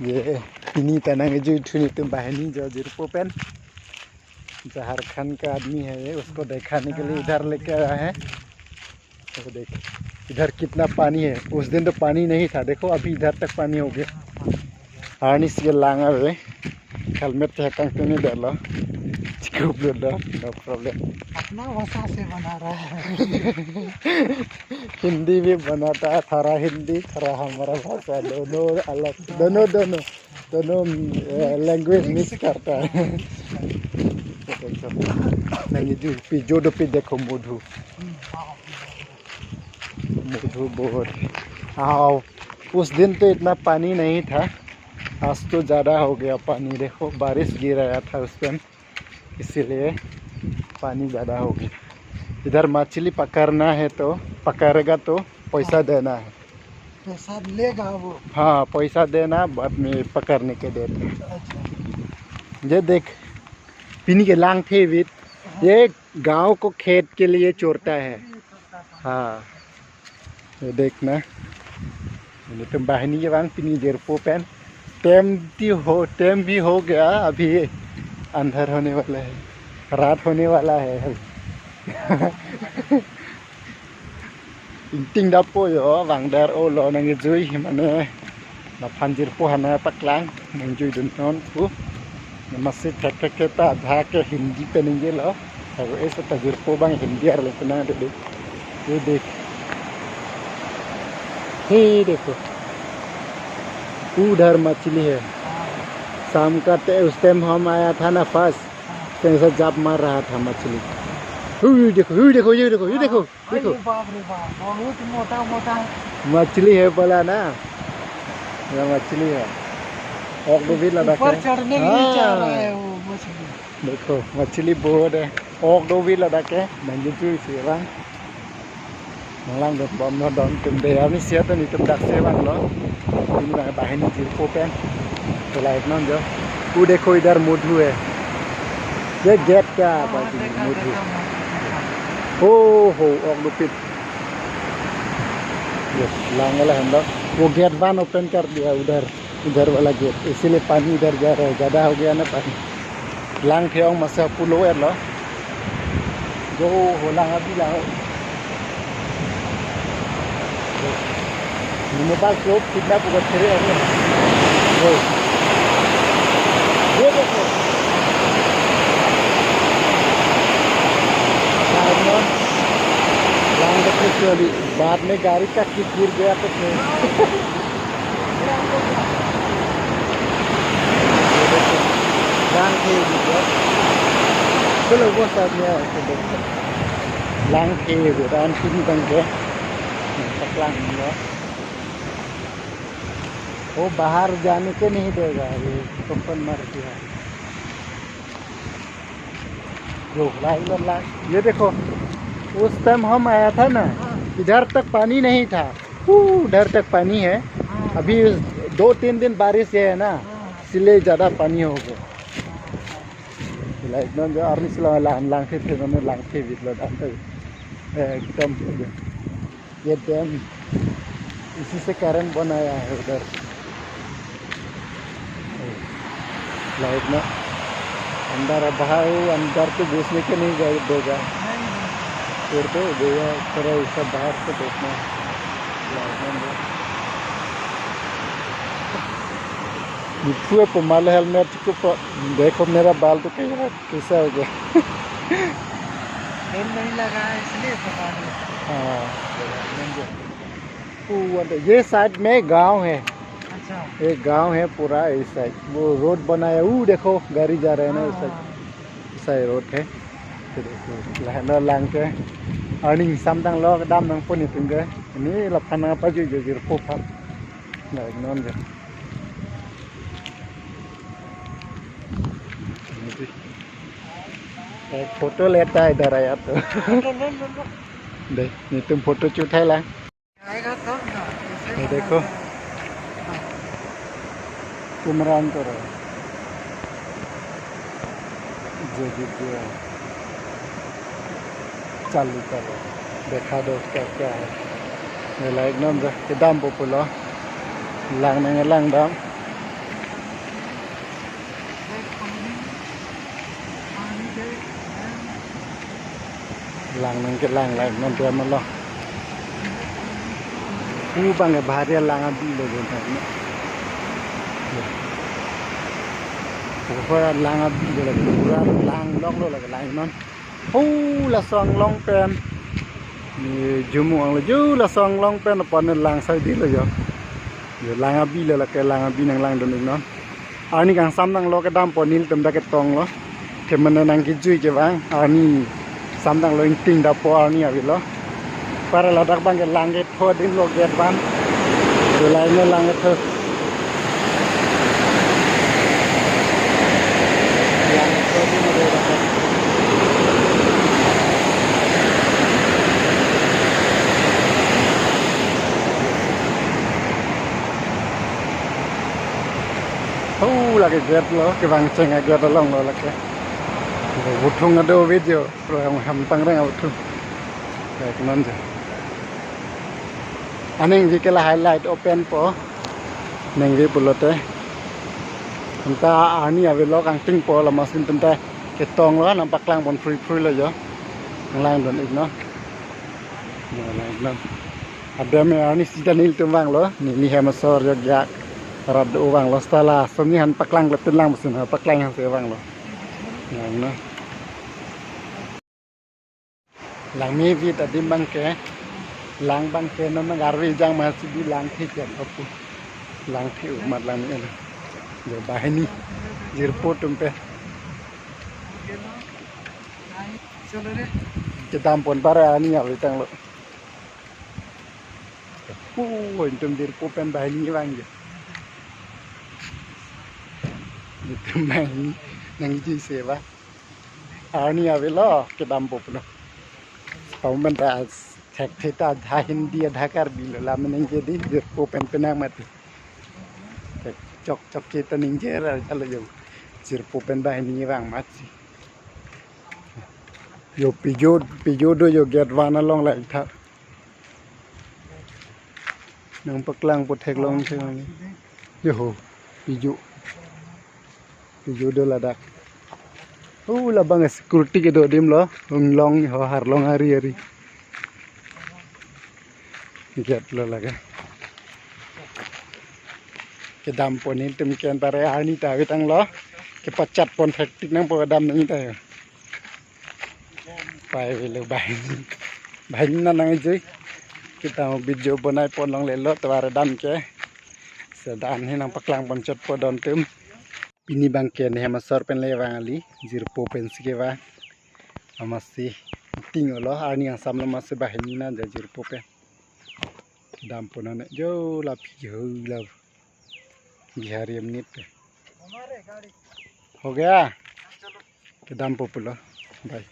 ये इन्हीं तनांगे जो इतनी तुम बहनी जो जिरपोपेन झारखंड का आदमी है ये, उसको दिखाने के लिए इधर लेके आया है। तो देख इधर कितना पानी है। उस दिन तो पानी नहीं था, देखो अभी इधर तक पानी हो गया। हार्निस के लांगा वे हेलमेट हैकंग तो नहीं डालो, नो प्रॉब्लम। अपना भाषा से बना रहा है। हिंदी भी बनाता है, थोड़ा हिंदी थोड़ा हमारा भाषा, दोनों अलग, दोनों लैंग्वेज मिक्स करता है। नहीं जो डोपी देखो मधु बहुत। हाँ उस दिन तो इतना पानी नहीं था, आज तो ज़्यादा हो गया पानी। देखो बारिश गिर रहा था उस टाइम, इसीलिए पानी ज़्यादा हो गया। इधर मछली पकड़ना है तो पकड़ेगा तो पैसा देना है। पैसा लेगा वो? हाँ पैसा देना, बाद में पकड़ने के देते। ये देख पिनी के लांग थे विद, ये गांव को खेत के लिए चोरता है। हाँ ये देखना, तुम बहनी के वांग पिनी जेरपो पेन टाइम भी हो गया, अभी अंधर होने वाला है, रात होने वाला है। इंटिंग दापो यो वांगदार ओ लो नंगे जुई माने ना फांजिर पो हना पकलांग नंग जुई दुनोन पु मस्से ठक के ता धा के हिंदी पे नंगे लो अब ऐसा तजुर पो बांग हिंदी आर लेतना दे। ये देख, हे देखो उधर मछली है। शाम का उस टाइम हम आया था ना फर्स्ट, ऐसा जाप मार रहा था मछली। देखो ये देखो ये देखो ये देखो देखो, बाप रे बाप, बहुत मोटा मोटा मछली है बोला ना, ये मछली है। और भी लगा ऊपर चढ़ने के लिए जा रहा है वो मछली। देखो मछली बहुत है। और दो भी लगा के नंगे चुई से बang lang được bom nó đón từng đề áo xe tôi đi từng đặt xe bang đó ini bang bahan ni jirpo pen तो लाइट ना जो वो देखो इधर मधु है, ये गेट क्या बाकी मधु हो और लुपित ये लांग वाला हम लोग वो गेट वन ओपन कर दिया उधर वाला गेट, इसीलिए पानी इधर जा रहा है, ज़्यादा हो गया ना पानी। लांग थे और मसा पुलो है लो जो हो लांग अभी लाओ मोबाइल क्लोब कितना पुगत थे वो ये देखो लांग चली, बाद में गाड़ी का किक गिर गया तो लांग थे चलो वो सब में लांग थे रान की बन के लांग लो वो बाहर जाने के नहीं देगा, ये कंपन मार दिया। ये देखो उस टाइम हम आया था ना, इधर तक पानी नहीं था, उधर तक पानी है। अभी 2-3 दिन बारिश है ना, इसलिए ज़्यादा पानी हो गया। लाइक जो आर्मी से लांग थे एकदम ये डैम इसी से कारण बनाया है उधर। लाइट ना अंदर बाहर अंदर तो घुसने के नहीं देगा, फिर तो देगा थोड़ा उसका बाहर से देखना। मिठुए को माल हेलमेट को देखो, मेरा बाल तो कैसा हो गया। नहीं लगा इसलिए पता नहीं। हाँ ये साइड में गांव है, अच्छा एक गांव है पूरा इस साइड, वो रोड बनाया वो देखो गाड़ी जा रहे हैं ना इस साइड रोड है। तो देखो लहना लांग के अर्निंग समदंग लो दाम नंग पुनी तुंगे ini lapan apa juga jir popap nah non je एक फोटो लेता है इधर आया तो देख ये तुम फोटो चुठाई ला आएगा तब ना, ये देखो कुमरान करो जो चालू करो, देखा दो क्या क्या है। ये लाइक नाम जो दाम पोपुलो लांग दाम lang nang ke lang lai non dia malo bang bahari lang abi lo don ni pura lang abi lo pura lang long lo la lang non la song long pen ni jumu ang lo la song long pen pon lang sai di lo yo lang abi lo la ke lang abi nang lang don non ani kang sam nang lo ke dam ponil tum da ke tong lo ke man nang ki jui ke bang ani sam nang lo ting da po ani abi lo para la dak bang ke lang ke tho din lo get ban do lai ne lang ke tho yang tho din lo da là cái jet lo cái vàng cheng cái jet long lo là cái uthung ada video rồi ông ham tang rang uthung cái non je aning vi cái là highlight open po neng vi pulote kita ani ave lo kang ting po la masin tente cái tong lo nampak lang bon free lo yo lang don ik no lang ada me ani sidanil tumbang lo ni hemasor jogja rad uang lo stala somihan paklang letin lang mesin paklang yang sewang lo yang no lang mi vi tadi bangke lang bangke no mengarwi jang masih di lang tiket opu lang thi umat lang ni yo bahani jirpo tumpe kedampon para ani ya litang lo intum jirpo pen bahani wang je itu main nang ji sewa ani ave lo ke dam pop no pau men ta thek theta dha hindi dhakar bil la men nge di jer po pen penang mat chok ke ta ning je ra chalo yo jer po pen ba ni wang mat si yo pijo do yo get wana long la tha nang paklang po thek long se yo pijo do ladak la bang security ke do dim lo long ho har long hari get lo laga ke dam poni tum ken pare ani ta witang lo ke pacat pon faktik nang po dam nang ta pai le bai na nang jui kita video bonai pon long le lo tawar dam ke sedan he nang paklang pon chat po don tum ini bangke ne masor pen lewang ali jirpo pen sikewa amasi tingolo ani asam lo mas bahini na jirpo pen dam ponane jo la pijo la Bihari minute पे हो गया के दाम पोपुलो भाई